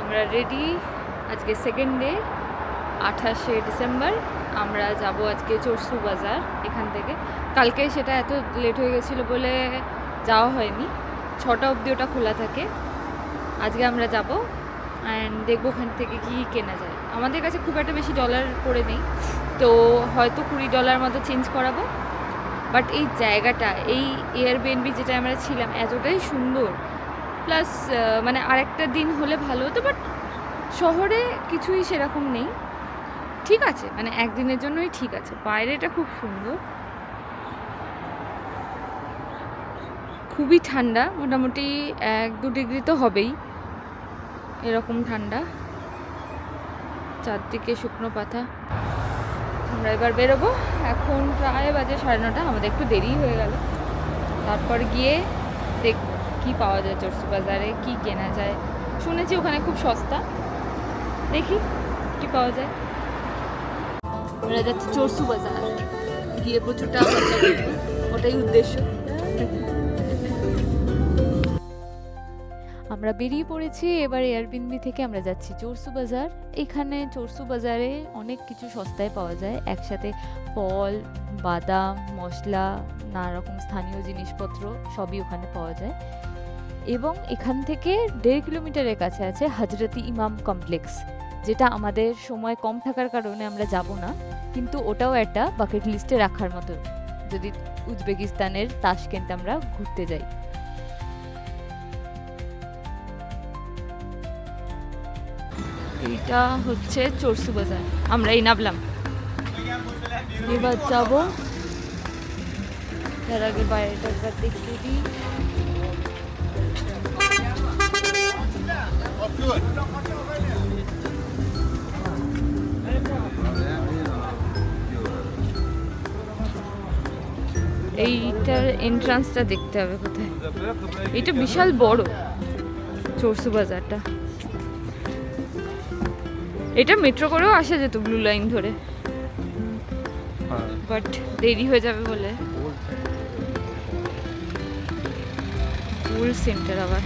আমরা রেডি। আজকে second day, 28শে December. আমরা যাব আজকে চরসু বাজার এখান থেকে। কালকে সেটা এত লেট হয়ে গেছিলো বলে যাওয়া হয়নি, 6টা অবধি ওটা খোলা থাকে। আজকে আমরা যাব অ্যান্ড দেখবো ওখান থেকে কী কেনা যায়। আমাদের কাছে খুব একটা বেশি ডলার পড়ে নেই, তো হয়তো $20 মতো চেঞ্জ করাবো। বাট এই জায়গাটা, এই এয়ারবিএনবি যেটা আমরা ছিলাম, এতটাই সুন্দর। প্লাস মানে আরেকটা দিন হলে ভালো হতো, বাট শহরে কিছুই সেরকম নেই। ঠিক আছে, মানে একদিনের জন্যই ঠিক আছে। বাইরেটা খুব সুন্দর, খুবই ঠান্ডা, মোটামুটি 1-2 ডিগ্রি তো হবেই, এরকম ঠান্ডা, চারদিকে শুকনো পাতা। আমরা এবার বেরোবো। এখন প্রায় বাজে 9:30, আমাদের একটু দেরি হয়ে গেল। তারপর গিয়ে দেখবো কী পাওয়া যায় চরসু বাজারে, কী কেনা যায়। শুনেছি ওখানে খুব সস্তা, দেখি কি পাওয়া যায়। আমরা যাচ্ছি চরসু বাজার, গিয়ে প্রচুর টাকা খরচা করবো, ওটাই উদ্দেশ্য। আমরা বেরিয়ে পড়েছি এবার এয়ারবিএনবি থেকে। আমরা যাচ্ছি চরসু বাজার। এখানে চরসু বাজারে অনেক কিছু সস্তায় পাওয়া যায়, একসাথে ফল, বাদাম, মশলা, নানা রকম স্থানীয় জিনিসপত্র সবই ওখানে পাওয়া যায়। এবং এখান থেকে 1.5 কিলোমিটারের কাছে আছে হজরতি ইমাম কমপ্লেক্স, যেটা আমাদের সময় কম থাকার কারণে আমরা যাব না, কিন্তু ওটাও একটা বাকেট লিস্টে রাখার মতো যদি উজবেকিস্তানের তাশকেন্ট আমরা ঘুরতে যাই। এইটা হচ্ছে চরসু বাজার, আমরা এই নামলাম, এবার যাবো। তার আগে বাইরেটা একবার দেখতে দিই। এইটার এন্ট্রান্সটা দেখতে হবে কোথায়। এটা বিশাল বড় চরসু বাজারটা। এটা মেট্রো করেও আসা যেত, ব্লু লাইন ধরে, বাট দেরি হয়ে যাবে বলে। ফুল সেন্টার আবার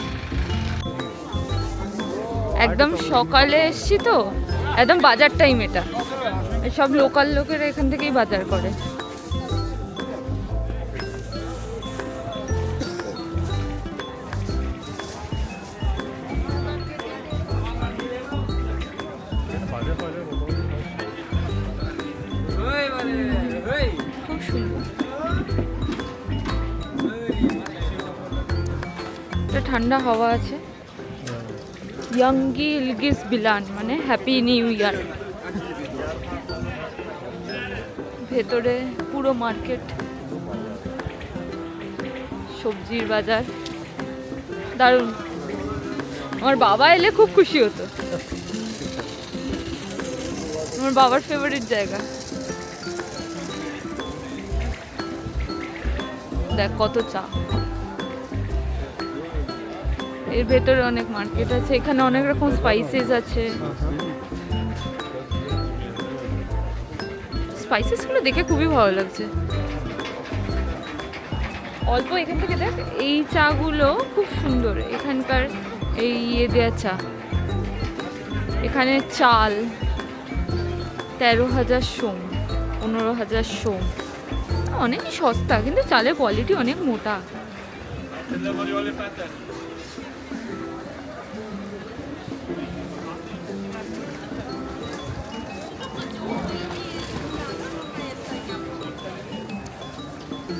একদম সকালে এসছি তো, একদম বাজার টাইম। এটা সব লোকাল লোকেরা এখান থেকেই বাজার করে। খুব সুন্দর, ঠান্ডা হাওয়া আছে। ইয়াঙ্গি ইলগিস বিলান মানে হ্যাপি নিউ ইয়ার। ভেতরে পুরো মার্কেট, সবজির বাজার, দারুণ। আমার বাবা এলে খুব খুশি হতো, আমার বাবার ফেভারিট জায়গা। দেখ কত চা। এর ভেতরে অনেক মার্কেট আছে, এখানে অনেক রকম স্পাইসেস আছে। স্পাইসেসগুলো দেখে খুবই ভালো লাগছে। অল্প এখান থেকে দেখ, এই চাগুলো খুব সুন্দর। এখানকার এই ইয়ে দেওয়া চা, এখানে চাল 13,000 সোম, 15,000 সোম, অনেকই সস্তা, কিন্তু চালের কোয়ালিটি অনেক মোটা।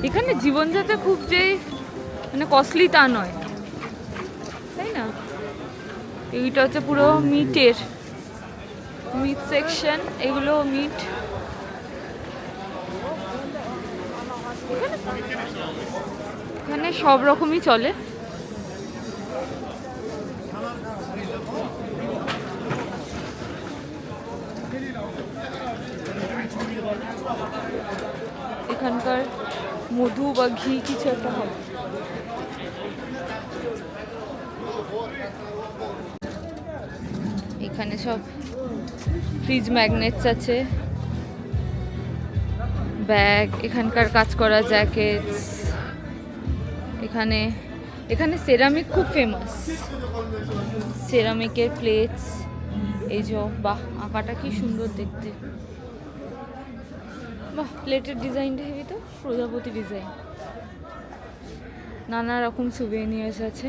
এখানে জীবনযাত্রা খুব যে মানে কস্টলি তা নয়, তাই না? এইটা হচ্ছে পুরো মিট সেকশন, এগুলো মিট। এখানে সব রকমই চলে। এখানকার মধু বা ঘি কিছু একটা হবে। এখানে সব ফ্রিজ ম্যাগনেটস আছে, ব্যাগ, এখানকার কাজ করা জ্যাকেটস। এখানে সেরামিক খুব ফেমাস, সেরামিকের প্লেটস, এই যে বাহ আঁকাটা কি সুন্দর দেখতে, বাহ প্লেটের ডিজাইনটা হেবি তো, প্রজাপতি ডিজাইন। নানা রকম সুভেনিয়ার্স আছে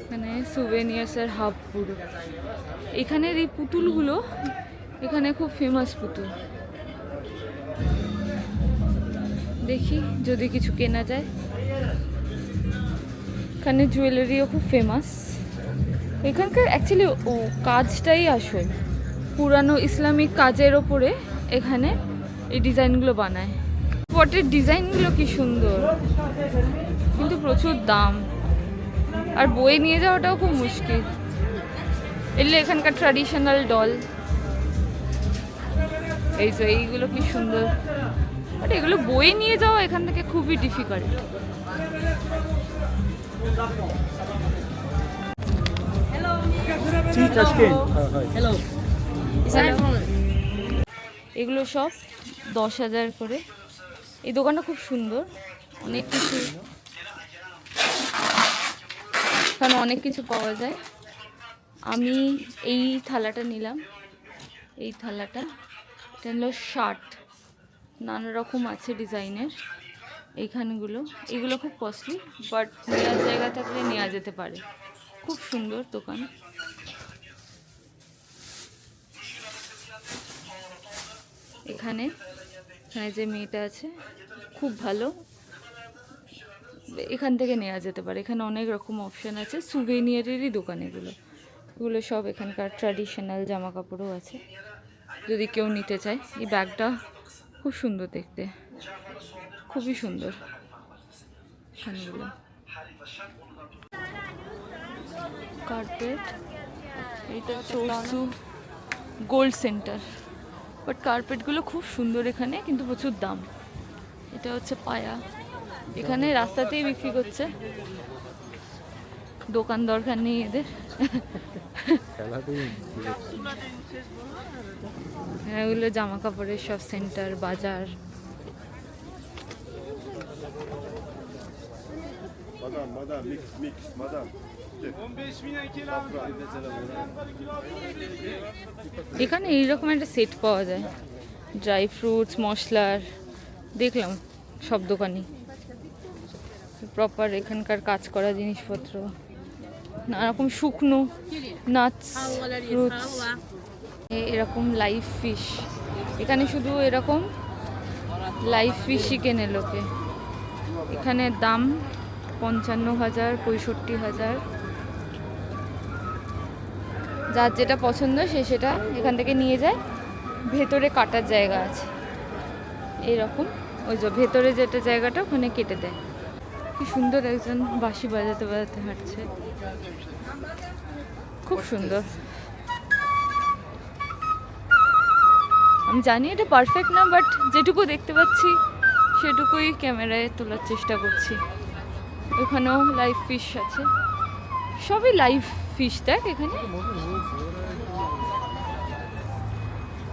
এখানে, সুভেনিয়ার্সের হাব পুরো। এখানের এই পুতুলগুলো এখানে খুব ফেমাস পুতুল। দেখি যদি কিছু কেনা যায়। এখানে জুয়েলারিও খুব ফেমাস। এখানকার অ্যাকচুয়ালি ও কাজটাই আসল, পুরানো ইসলামিক কাজের ওপরে এখানে এই ডিজাইনগুলো বানায়। পটের ডিজাইনগুলো কি সুন্দর, কিন্তু প্রচুর দাম, আর বয়ে নিয়ে যাওয়াটাও খুব মুশকিল। এগুলো এখানকার ট্র্যাডিশনাল ডল, এই যে এইগুলো কি সুন্দর, বাট এগুলো বয়ে নিয়ে যাওয়া এখান থেকে খুবই ডিফিকাল্ট। এগুলো সব 10,000 করে। এই দোকানটা খুব সুন্দর, অনেক কিছু, এখানে অনেক কিছু পাওয়া যায়। আমি এই থালাটা নিলাম, এই থালাটা, এটা হলো 60, নানা রকম আছে ডিজাইনের। এইখানগুলো এগুলো খুব কস্টলি, বাট নেওয়ার জায়গা থাকলে নেওয়া যেতে পারে। খুব সুন্দর দোকান। এখানে এখানে যে মেয়েটা আছে খুব ভালো, এখান থেকে নেওয়া যেতে পারে। এখানে অনেক রকম অপশান আছে, সুভেনিয়ারেরই দোকান এগুলো। এগুলো সব এখানকার ট্র্যাডিশনাল জামা কাপড়ও আছে, যদি কেউ নিতে চায়। এই ব্যাগটা খুব সুন্দর দেখতে, খুবই সুন্দর। এখানগুলো কার্পেট, এইটা চোরসু গোল্ড সেন্টার, বাট কার্পেটগুলো খুব সুন্দর এখানে, কিন্তু প্রচুর দাম। এটা হচ্ছে পায়া, এখানে রাস্তাতেই বিক্রি করছে, দোকান দরকার নেই এদের। হ্যাঁ, ওগুলো জামা কাপড়ের সব সেন্টার, বাজার। এখানে এইরকম একটা সেট পাওয়া যায়, ড্রাই ফ্রুটস, মশলার, দেখলাম সব দোকানই প্রপার এখানকার কাজ করা জিনিসপত্র, নানা রকম শুকনো নাটস, ফ্রুটস। এরকম লাইভ ফিশ, এখানে শুধু এরকম লাইভ ফিশই কেনে লোকে। এখানে দাম 55,000, 65,000। যার যেটা পছন্দ সে সেটা এখান থেকে নিয়ে যায়। ভেতরে কাটার জায়গা আছে এইরকম, ওই যে ভেতরে যেটা জায়গাটা ওখানে কেটে দেয়। কি সুন্দর, একজন বাঁশি বাজাতে বাজাতে হাঁটছে, খুব সুন্দর। আমি জানি এটা পারফেক্ট না, বাট যেটুকু দেখতে পাচ্ছি সেটুকুই ক্যামেরায় তোলার চেষ্টা করছি। এখানেও লাইভ ফিশ আছে, সবই লাইভ ফিশ। দেখ এখানে,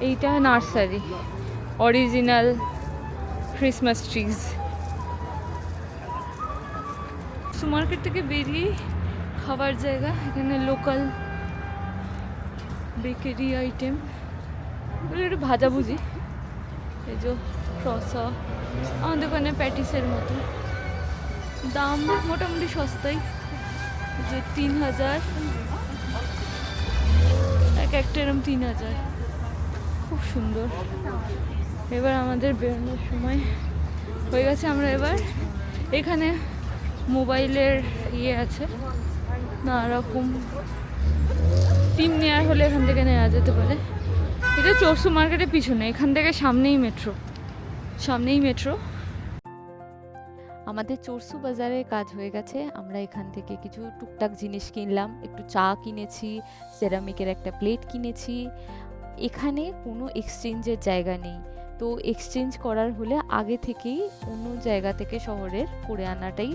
এইটা nursery, original Christmas trees. Supermarket থেকে বেরিয়ে খাবার জায়গা, এখানে লোকাল বেকারি আইটেম, একটু ভাজাভুজি। এই যে ক্রসা, আমাদের ওখানে প্যাটিসের মতো, দাম মোটামুটি সস্তাই। যে 3,000, এক একটা এরম 3,000, খুব সুন্দর। এবার আমাদের বেরোনোর সময় হয়ে গেছে। আমরা এবার এখানে মোবাইলের ইয়ে আছে, নানা রকম সিম নেওয়ার হলে এখান থেকে নেওয়া যেতে পারে। এটা চরসু মার্কেটের পিছনে, এখান থেকে সামনেই মেট্রো। আমাদের চরসু বাজারে কাজ হয়ে গেছে। আমরা এখান থেকে কিছু টুকটাক জিনিস কিনলাম, একটু চা কিনেছি, সেরামিকের একটা প্লেট কিনেছি। এখানে কোনো এক্সচেঞ্জের জায়গা নেই, তো এক্সচেঞ্জ করার হলে আগে থেকেই অন্য জায়গা থেকে শহরের করে আনাটাই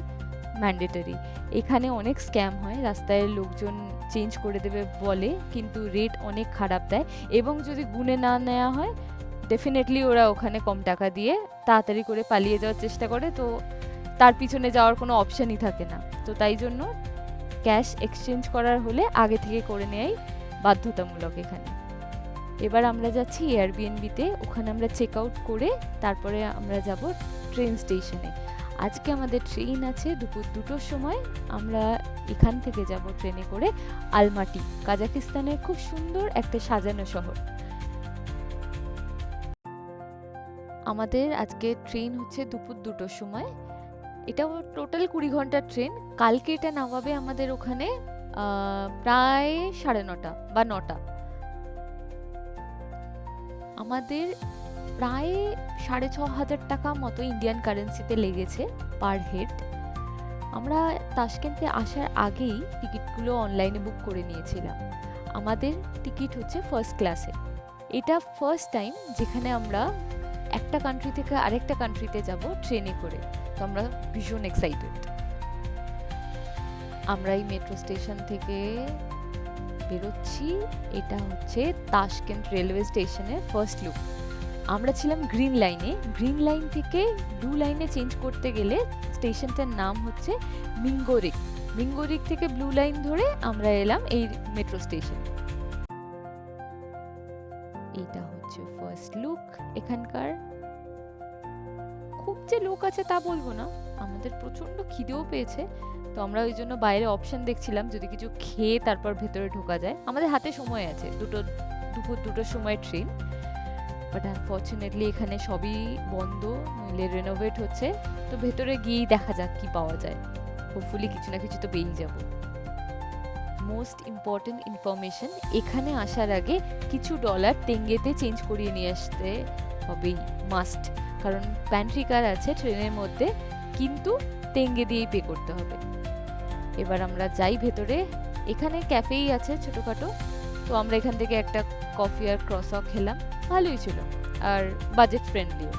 ম্যান্ডেটরি। এখানে অনেক স্ক্যাম হয়, রাস্তায় লোকজন চেঞ্জ করে দেবে বলে, কিন্তু রেট অনেক খারাপ দেয়, এবং যদি গুনে না নেওয়া হয় ডেফিনেটলি ওরা ওখানে কম টাকা দিয়ে তাড়াতাড়ি করে পালিয়ে যাওয়ার চেষ্টা করে। তো তার পিছনে যাওয়ার কোনো অপশানই থাকে না। তো তাই জন্য ক্যাশ এক্সচেঞ্জ করার হলে আগে থেকে করে নেওয়াই বাধ্যতামূলক এখানে। এবার আমরা যাচ্ছি এয়ারবিএনবিতে, ওখানে আমরা চেক আউট করে তারপরে আমরা যাব ট্রেন স্টেশনে। আজকে আমাদের ট্রেন আছে দুপুর 2টোর সময়। আমরা এখান থেকে যাব ট্রেনে করে আলমাটি, কাজাকিস্তানের খুব সুন্দর একটা সাজানো শহর। আমাদের আজকে ট্রেন হচ্ছে দুপুর 2টোর সময়। এটা টোটাল 20 ঘন্টার ট্রেন। কালকে এটা নামাবে আমাদের ওখানে প্রায় 9:30 বা 9টা। আমাদের প্রায় 6,500 টাকা মতো ইন্ডিয়ান কারেন্সিতে লেগেছে পার হেড। আমরা তাশকেন্টে আসার আগেই টিকিটগুলো অনলাইনে বুক করে নিয়েছিলাম। আমাদের টিকিট হচ্ছে ফার্স্ট ক্লাসে। এটা ফার্স্ট টাইম যেখানে আমরা একটা কান্ট্রি থেকে আরেকটা কান্ট্রিতে যাব ট্রেনে করে, তো আমরা ভীষণ এক্সাইটেড। আমরা এই মেট্রো স্টেশন থেকে বেরোচ্ছি। এটা হচ্ছে তাশকেন্ট রেলওয়ে স্টেশনের ফার্স্ট লুক। আমরা ছিলাম গ্রিন লাইনে। গ্রিন লাইন থেকে ব্লু লাইনে চেঞ্জ করতে গেলে স্টেশনটার নাম হচ্ছে মিঙ্গোরিক। মিঙ্গোরিক থেকে ব্লু লাইন ধরে আমরা এলাম এই মেট্রো স্টেশন। এটা হচ্ছে ফার্স্ট লুক এখানকার। খুব যে লোক আছে তা বলবো না, আমাদের প্রচন্ড খিদেও পেয়েছে, তো আমরা ওই জন্য বাইরে অপশন দেখছিলাম যদি কিছু খেয়ে তারপর ভেতরে ঢোকা যায়। আমাদের হাতে সময় আছে, দুপুর 2টোর সময় ট্রেন, বাট আনফর্চুনেটলি এখানে সবই বন্ধ, নইলে রেনোভেট হচ্ছে। তো ভেতরে গিয়েই দেখা যাক কি পাওয়া যায়। হোপফুলি কিছু না কিছু তো পেয়েই যাব। মোস্ট ইম্পর্টেন্ট ইনফরমেশন, এখানে আসার আগে কিছু ডলার টেঙ্গেতে চেঞ্জ করিয়ে নিয়ে আসতে হবেই, মাস্ট। কারণ প্যান্ট্রি কার আছে ট্রেনের মধ্যে, কিন্তু টেঙ্গে দিয়েই পে করতে হবে। এবার আমরা যাই ভেতরে। এখানে ক্যাফেই আছে ছোটখাটো, তো আমরা এখান থেকে একটা কফি আর ক্রসক খেলাম, ভালোই ছিল আর বাজেট ফ্রেন্ডলিও।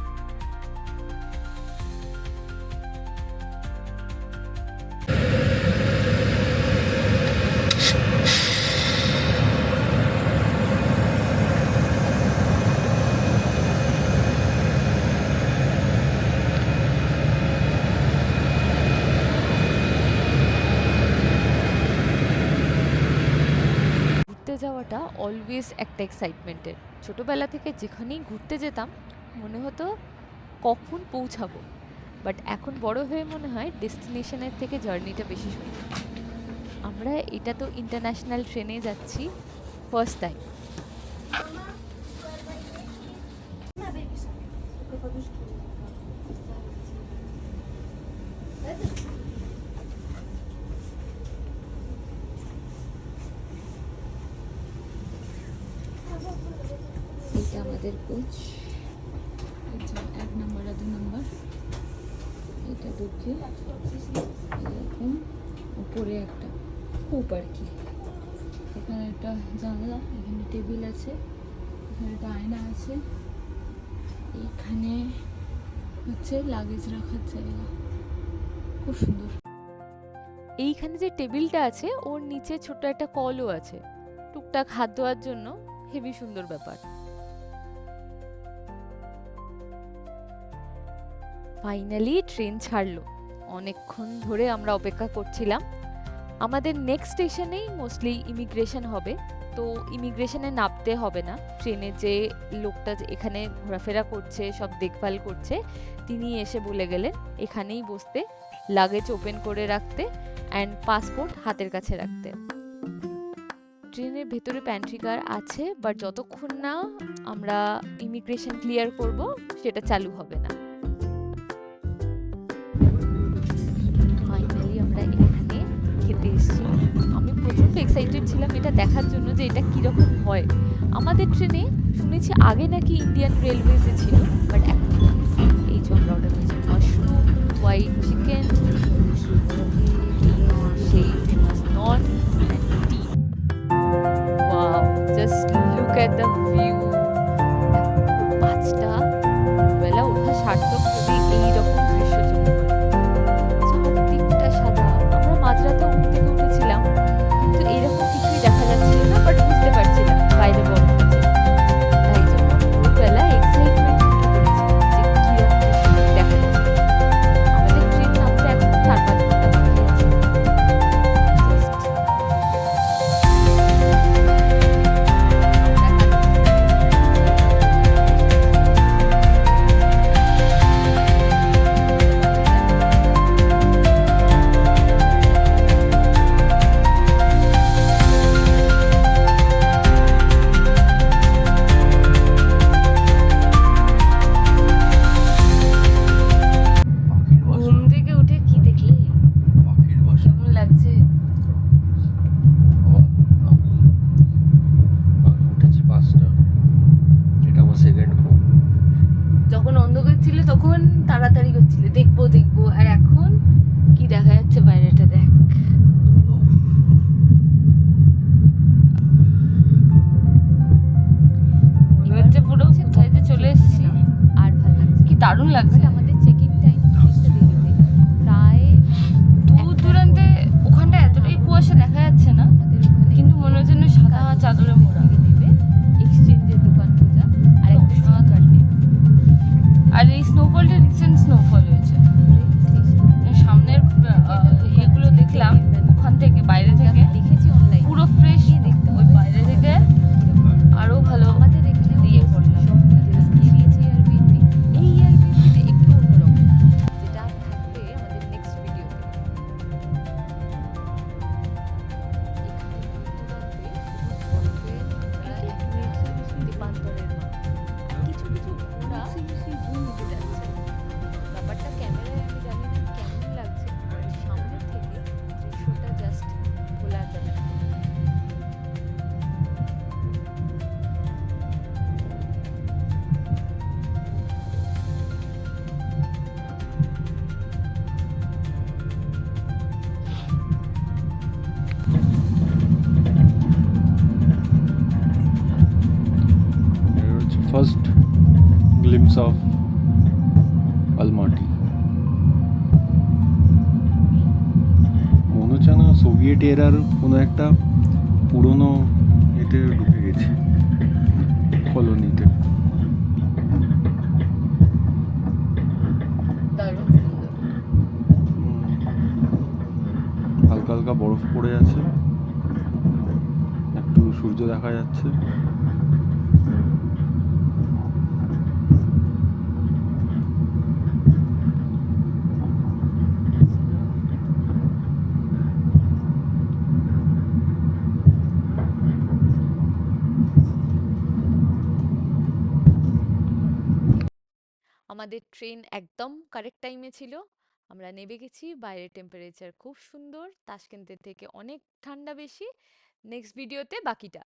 যাওয়াটা অলওয়েজ একটা এক্সাইটমেন্টের। ছোটবেলা থেকে যেখানেই ঘুরতে যেতাম মনে হতো কখন পৌঁছাবো, বাট এখন বড় হয়ে মনে হয় ডেস্টিনেশনের থেকে জার্নিটা বেশি সুন্দর। আমরা এটা তো ইন্টারন্যাশনাল ট্রেনে যাচ্ছি ফার্স্ট টাইম। এটা আমাদের কোচ, 1 নম্বর আর 2 নম্বর। এটা ঢুকে এরকম উপরে একটা কূপ আর কি। এখানে একটা জানলা, এখানে টেবিল আছে, এখানে একটা আয়না আছে, এখানে হচ্ছে লাগেজ রাখার জায়গা, খুব সুন্দর। এইখানে যে টেবিলটা আছে ওর নিচে ছোট্ট একটা কলও আছে, টুকটাক হাত ধোয়ার জন্য, হেবি সুন্দর ব্যাপার। ফাইনালি ট্রেন ছাড়লো। অনেকক্ষণ ধরে আমরা অপেক্ষা করছিলাম। আমাদের নেক্সট স্টেশনেই মোস্টলি ইমিগ্রেশন হবে, তো ইমিগ্রেশনে নামতে হবে না। ট্রেনে যে লোকটা এখানে ঘোরাফেরা করছে, সব দেখভাল করছে, তিনি এসে বলে গেলেন এখানেই বসতে, লাগেজ ওপেন করে রাখতে অ্যান্ড পাসপোর্ট হাতের কাছে রাখতে। ট্রেনের ভেতরে প্যান্ট্রি কার আছে, বাট যতক্ষণ না আমরা ইমিগ্রেশন ক্লিয়ার করব সেটা চালু হবে না। ফাইনালি আমরা এখানে খেতে এসেছি। আমি প্রচণ্ড এক্সাইটেড ছিলাম এটা দেখার জন্য যে এটা কীরকম হয়। আমাদের ট্রেনে শুনেছি আগে নাকি ইন্ডিয়ান রেলওয়েজে ছিল, বাট এখন এই যে আমরা অর্ডার করেছি মাশরুম, হোয়াইট চিকেন, সেই famous non and T. Wow, just look at the view. পাঁচটা বেলা ওঠা সার্থক যদি এইরকম দৃশ্য চোখে পড়ে। চারদিকটা সাদা। আমরা মাঝরাতেও ঘুম থেকে উঠেছিলাম, কিন্তু এরকম কিছুই দেখা যাচ্ছিল না, বাট বুঝতে পারছিলাম বাইরে বরফ আছে। তাই জন্য ভোরবেলা এক্সাইটমেন্ট উঠে পড়েছে যে কিরকম দৃশ্য দেখা যাচ্ছে। আমাদের ট্রেন নামতে এখন 4-5 ঘন্টা বাকি আছে। জাস্ট দারুণ লাগছে। বাট আমাদের চেকিং টাইম অনেকটা দেরিতে, প্রায় দূর একটার দূরান্তে পরে। ওখানটা কারণ এতটাই আমাদের কুয়াশা দেখা যাচ্ছে না, আমাদের ওখানে কিন্তু গিয়ে মনে হচ্ছে যেন ঠিক সাদা কালুর চাদরে দিকের মোড়া। দিকে নেবে এক্সচেঞ্জের দোকান খোঁজা, আর একটা সিম অসাধারণ। কার্ড নেবে। আর এই স্নোফলটা রিসেন্ট স্নোফল হয়েছে। সামনের ইয়েগুলো দেখলাম ওখান থেকে, বাইরে থেকে দেখেছি অনলাইন, পুরো ফ্রেশ। গিয়ে দেখতে ওই হবে বাইরে থেকে আরো ভালো আমাদের এখানেও দিয়ে করলাম। সব ডিটেলস দিয়ে দিয়েছে এয়ারবিএনবি। এই এয়ারবিএনবিটা একটু অন্যরকম, যেটা থাকবে আমাদের নেক্সট ভিডিওতে। এখানে দূর দূরান্তে দীপান্তরের মা, কিছু কিছু ঘোড়া উঠে যাচ্ছে। ব্যাপারটা ক্যামেরায় আমি জানি না কেমন লাগছে, সামনে থেকে দৃশ্যটা জাস্ট ভোলা যাবে না। First glimpse of আলমাটি। মনে হচ্ছে না সোভিয়েত এরার কোনো একটা পুরনো এতে ঢুকে গেছে, কলোনিতে। দারুণ সুন্দর। হালকা হালকা বরফ পড়ে আছে, একটু সূর্য দেখা যাচ্ছে। আমাদের ট্রেন একদম কারেক্ট টাইমে ছিল, আমরা নেমে গেছি। বাইরের টেম্পারেচার খুব সুন্দর, তাশকেন্তের থেকে অনেক ঠান্ডা বেশি। নেক্সট ভিডিওতে বাকিটা।